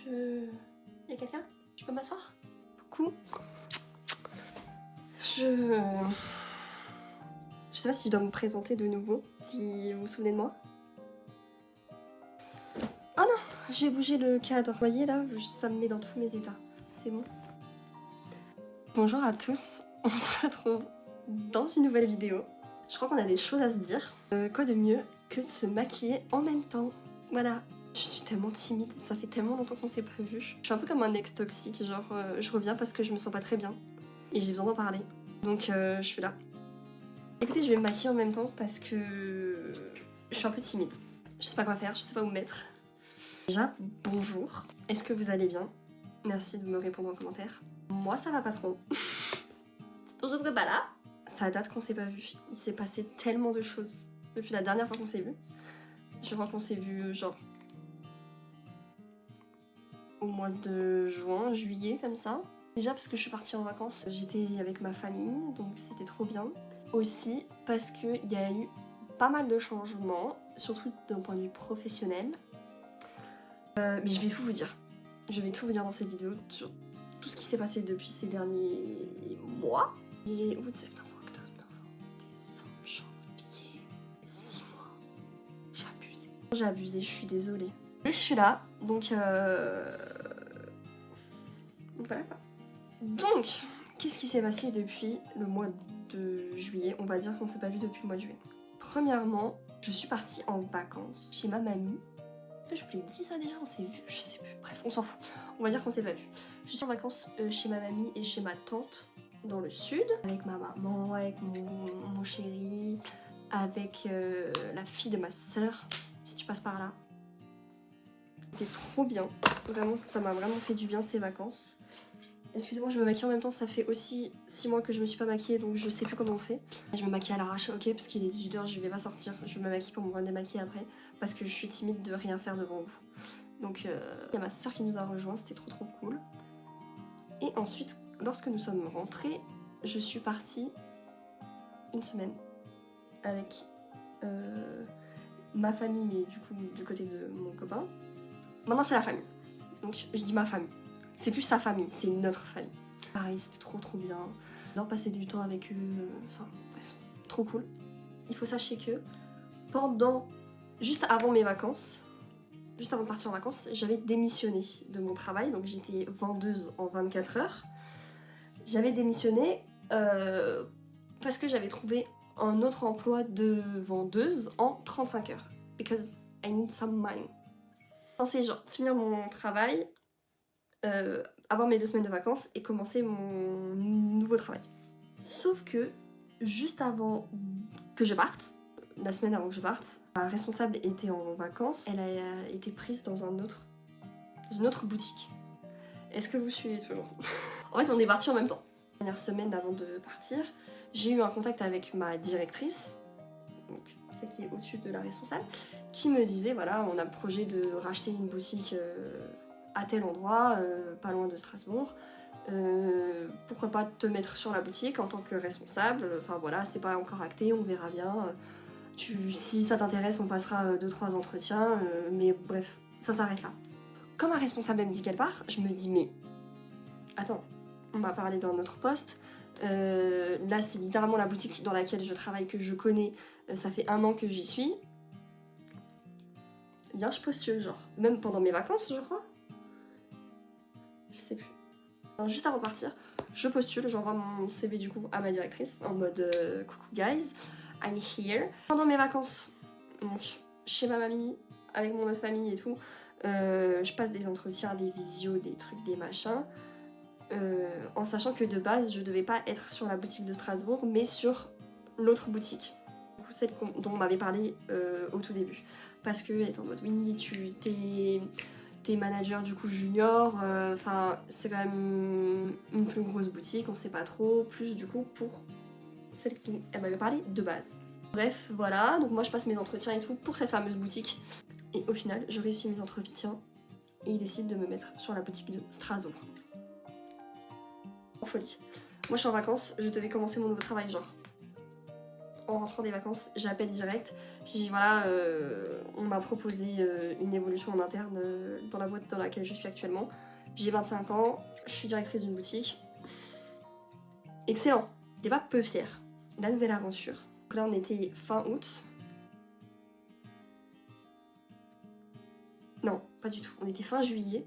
Y'a quelqu'un? Je peux m'asseoir? Coucou. Je sais pas si je dois me présenter de nouveau, si vous vous souvenez de moi. Oh non, j'ai bougé le cadre. Vous voyez là, ça me met dans tous mes états. C'est bon. Bonjour à tous, on se retrouve dans une nouvelle vidéo. Je crois qu'on a des choses à se dire. Quoi de mieux que de se maquiller en même temps? Voilà. Je suis tellement timide, ça fait tellement longtemps qu'on s'est pas vu. Je suis un peu comme un ex toxique, genre je reviens parce que je me sens pas très bien. Et j'ai besoin d'en parler. Donc je suis là. Écoutez, je vais me maquiller en même temps parce que je suis un peu timide. Je sais pas quoi faire, je sais pas où me mettre. Déjà, bonjour. Est-ce que vous allez bien? Merci de me répondre en commentaire. Moi, ça va pas trop. Donc je serai pas là. Ça date qu'on s'est pas vu. Il s'est passé tellement de choses depuis la dernière fois qu'on s'est vu. Je crois qu'on s'est vu genre au mois de juin, juillet, comme ça. Déjà parce que je suis partie en vacances, j'étais avec ma famille, donc c'était trop bien. Aussi parce qu'il y a eu pas mal de changements, surtout d'un point de vue professionnel. Mais je vais tout vous dire. Je vais tout vous dire dans cette vidéo sur tout ce qui s'est passé depuis ces derniers mois. Et août, septembre, octobre, novembre, décembre, janvier, 6 mois. J'ai abusé. J'ai abusé, je suis désolée. Mais je suis là, donc voilà quoi. Donc, qu'est-ce qui s'est passé depuis le mois de juillet? On va dire qu'on s'est pas vu depuis le mois de juillet. Premièrement, je suis partie en vacances chez ma mamie. Je vous l'ai dit ça déjà, on s'est vu, je sais plus. Bref, on s'en fout. On va dire qu'on s'est pas vu. Je suis en vacances chez ma mamie et chez ma tante dans le sud, avec ma maman, avec mon chéri, avec la fille de ma sœur, si tu passes par là. C'était trop bien. Vraiment, ça m'a vraiment fait du bien ces vacances. Excusez-moi, je me maquille en même temps, ça fait aussi 6 mois que je me suis pas maquillée, donc je sais plus comment on fait. Je me maquille à l'arrache, ok, parce qu'il est 18h, je vais pas sortir. Je me maquille pour me redémaquiller après, parce que je suis timide de rien faire devant vous. Donc il y a ma soeur qui nous a rejoints, c'était trop cool. Et ensuite, lorsque nous sommes rentrés, je suis partie une semaine avec ma famille, mais du coup du côté de mon copain. Maintenant c'est la famille, donc je dis ma famille. C'est plus sa famille, c'est notre famille. Pareil, c'était trop bien. J'adore passer du temps avec eux, enfin bref, trop cool. Il faut sachez que juste avant mes vacances, juste avant de partir en vacances, j'avais démissionné de mon travail, donc j'étais vendeuse en 24 heures. J'avais démissionné parce que j'avais trouvé un autre emploi de vendeuse en 35 heures. Because I need some money. Censé genre finir mon travail, avoir mes 2 semaines de vacances et commencer mon nouveau travail. Sauf que juste avant que je parte, la semaine avant que je parte, ma responsable était en vacances, elle a été prise dans une autre boutique. Est-ce que vous suivez toujours? En fait, on est partis en même temps. La dernière semaine avant de partir, j'ai eu un contact avec ma directrice, donc celle qui est au-dessus de la responsable, qui me disait voilà, on a le projet de racheter une boutique à tel endroit, pas loin de Strasbourg. Pourquoi pas te mettre sur la boutique en tant que responsable, enfin voilà, c'est pas encore acté, on verra bien. Si ça t'intéresse, on passera 2-3 entretiens, mais bref, ça s'arrête là. Quand ma responsable elle me dit qu'elle part, je me dis mais attends, on m'a parlé d'un autre poste. Là c'est littéralement la boutique dans laquelle je travaille, que je connais, ça fait 1 an que j'y suis. Bien je postule, genre, même pendant mes vacances je crois. Je sais plus. Alors, juste avant de partir, je postule, j'envoie mon CV du coup à ma directrice en mode coucou guys, I'm here. Pendant mes vacances, donc chez ma mamie, avec mon autre famille et tout, je passe des entretiens, des visios, des trucs, des machins, en sachant que de base je devais pas être sur la boutique de Strasbourg mais sur l'autre boutique, du coup celle dont on m'avait parlé au tout début, parce que elle est en mode oui t'es manager du coup junior, enfin c'est quand même une plus grosse boutique, on sait pas trop, plus du coup pour celle qu'elle m'avait parlé de base. Bref voilà, donc moi je passe mes entretiens et tout pour cette fameuse boutique, et au final je réussis mes entretiens et ils décident de me mettre sur la boutique de Strasbourg. En folie. Moi je suis en vacances, je devais commencer mon nouveau travail genre en rentrant des vacances, j'appelle direct. J'ai dit voilà, on m'a proposé une évolution en interne dans la boîte dans laquelle je suis actuellement. J'ai 25 ans, je suis directrice d'une boutique. Excellent, j'étais pas peu fière. La nouvelle aventure. Donc là on était fin août. Non, pas du tout. On était fin juillet.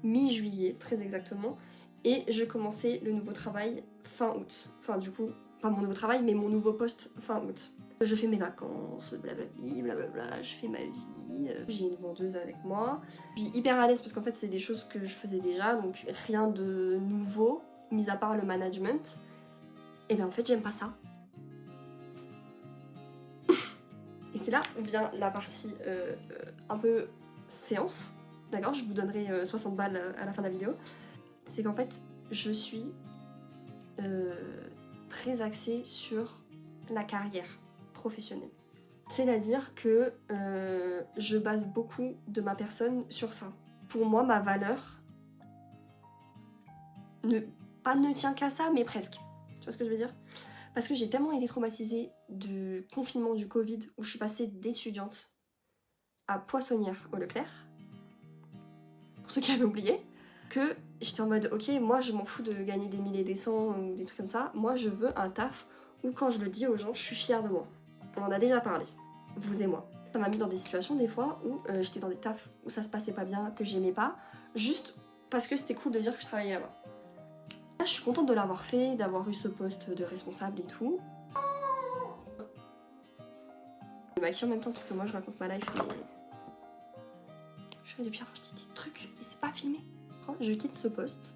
Mi-juillet, très exactement. Et je commençais le nouveau travail fin août. Enfin du coup, pas mon nouveau travail, mais mon nouveau poste fin août. Je fais mes vacances, blablabla, blablabla, je fais ma vie. J'ai une vendeuse avec moi. Je suis hyper à l'aise parce qu'en fait c'est des choses que je faisais déjà, donc rien de nouveau, mis à part le management. Et bien en fait j'aime pas ça. Et c'est là où vient la partie un peu séance. D'accord, je vous donnerai 60 balles à la fin de la vidéo. C'est qu'en fait je suis très axée sur la carrière professionnelle. C'est-à-dire que je base beaucoup de ma personne sur ça. Pour moi, ma valeur ne tient qu'à ça, mais presque. Tu vois ce que je veux dire? Parce que j'ai tellement été traumatisée du confinement du Covid, où je suis passée d'étudiante à poissonnière au Leclerc, pour ceux qui avaient oublié, que j'étais en mode ok, moi je m'en fous de gagner des milliers, des cents ou des trucs comme ça, moi je veux un taf où quand je le dis aux gens, je suis fière de moi. On en a déjà parlé, vous et moi. Ça m'a mis dans des situations des fois où j'étais dans des tafs où ça se passait pas bien, que j'aimais pas, juste parce que c'était cool de dire que je travaillais là-bas. Là, je suis contente de l'avoir fait, d'avoir eu ce poste de responsable et tout. Je me maquille en même temps parce que moi je raconte ma life et... Je fais depuis avant, je dis des trucs et c'est pas filmé. Je quitte ce poste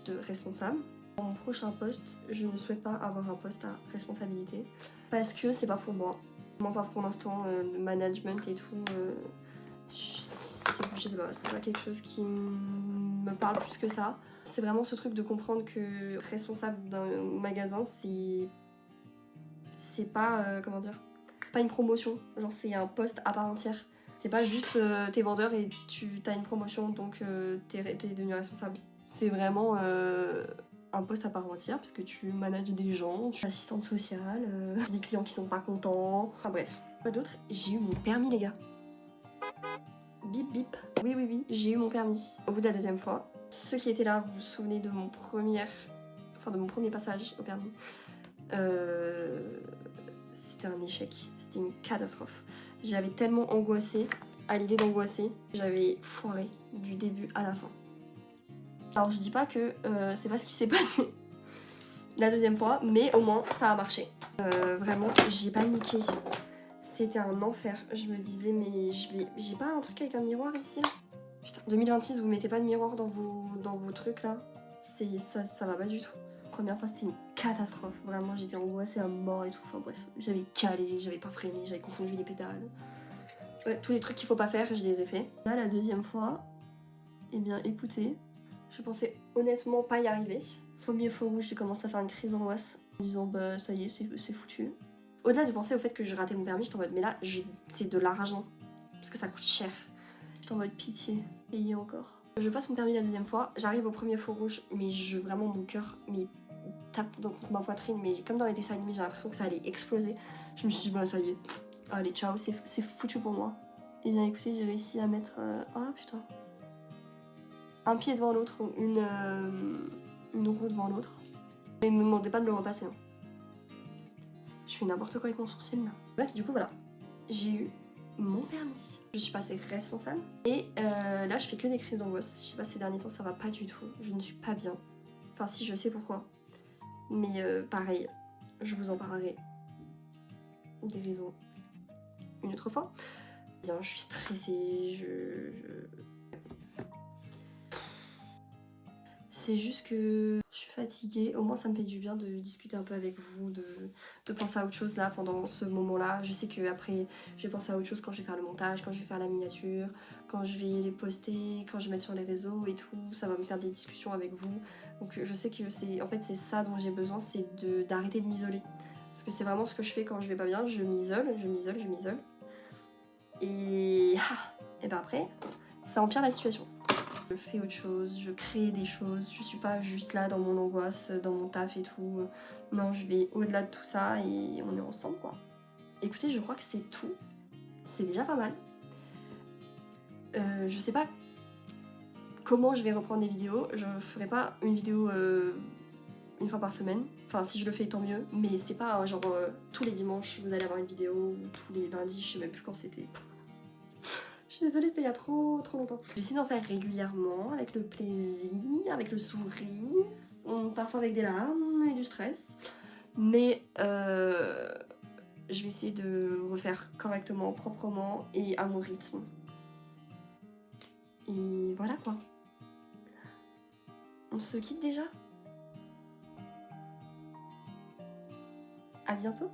de responsable. Dans mon prochain poste, je ne souhaite pas avoir un poste à responsabilité parce que c'est pas pour moi. Vraiment pas pour l'instant, le management et tout, je sais pas, c'est pas quelque chose qui me parle plus que ça. C'est vraiment ce truc de comprendre que responsable d'un magasin, c'est pas, comment dire, c'est pas une promotion, genre c'est un poste à part entière. C'est pas juste t'es vendeur et t'as une promotion donc t'es devenu responsable. C'est vraiment un poste à part entière parce que tu manages des gens, tu es assistante sociale, des clients qui sont pas contents. Enfin bref. Quoi d'autre? J'ai eu mon permis les gars. Bip bip. Oui oui oui, j'ai eu mon permis. Au bout de la deuxième fois. Ceux qui étaient là, vous vous souvenez de mon premier passage au permis. C'était un échec, c'était une catastrophe. J'avais tellement angoissé, à l'idée d'angoisser, j'avais foiré du début à la fin. Alors je dis pas que c'est pas ce qui s'est passé la deuxième fois, mais au moins ça a marché. Vraiment, j'ai paniqué. C'était un enfer. Je me disais mais j'ai pas un truc avec un miroir ici là? Putain, 2026, vous mettez pas de miroir dans vos trucs là? Ça va pas du tout. Première fois c'était une catastrophe, vraiment j'étais angoissée à mort et tout, enfin bref, j'avais calé, j'avais pas freiné, j'avais confondu les pédales. Ouais, tous les trucs qu'il faut pas faire, je les ai fait. Là la deuxième fois, eh bien écoutez, je pensais honnêtement pas y arriver. Premier feu rouge, j'ai commencé à faire une crise d'angoisse, en me disant bah ça y est, c'est foutu. Au-delà de penser au fait que je ratais mon permis, j'étais en mode mais là c'est de l'argent, parce que ça coûte cher. J'étais en mode pitié, payez encore. Je passe mon permis la deuxième fois, j'arrive au premier feu rouge, mais vraiment mon cœur tape dans ma poitrine, mais comme dans les dessins animés, j'ai l'impression que ça allait exploser. Je me suis dit bah ça y est, allez ciao, c'est foutu pour moi. Et bien écoutez, j'ai réussi à mettre ah putain, un pied devant l'autre, une roue devant l'autre. Mais me demandez pas de le repasser. Hein. Je fais n'importe quoi avec mon sourcil là. Bref, du coup voilà, j'ai eu mon permis. Je suis passée responsable et là je fais que des crises d'angoisse. Je sais pas, ces derniers temps ça va pas du tout. Je ne suis pas bien. Enfin si, je sais pourquoi. Mais pareil, je vous en parlerai des raisons une autre fois. Bien, je suis stressée, C'est juste que je suis fatiguée. Au moins ça me fait du bien de discuter un peu avec vous, de penser à autre chose là pendant ce moment-là. Je sais qu'après je vais penser à autre chose quand je vais faire le montage, quand je vais faire la miniature, quand je vais les poster, quand je vais mettre sur les réseaux et tout. Ça va me faire des discussions avec vous. Donc je sais que c'est ça dont j'ai besoin, c'est d'arrêter de m'isoler. Parce que c'est vraiment ce que je fais quand je vais pas bien, je m'isole. Et ben après, ça empire la situation. Je fais autre chose, je crée des choses, je suis pas juste là dans mon angoisse, dans mon taf et tout. Non, je vais au-delà de tout ça et on est ensemble quoi. Écoutez, je crois que c'est tout. C'est déjà pas mal. Je sais pas comment je vais reprendre des vidéos. Je ferai pas une vidéo une fois par semaine. Enfin, si je le fais, tant mieux. Mais c'est pas genre tous les dimanches vous allez avoir une vidéo ou tous les lundis, je sais même plus quand c'était. Je suis désolée, c'était il y a trop longtemps. J'essaie d'en faire régulièrement, avec le plaisir, avec le sourire, parfois avec des larmes et du stress. Mais je vais essayer de refaire correctement, proprement et à mon rythme. Et voilà quoi. On se quitte déjà ? À bientôt.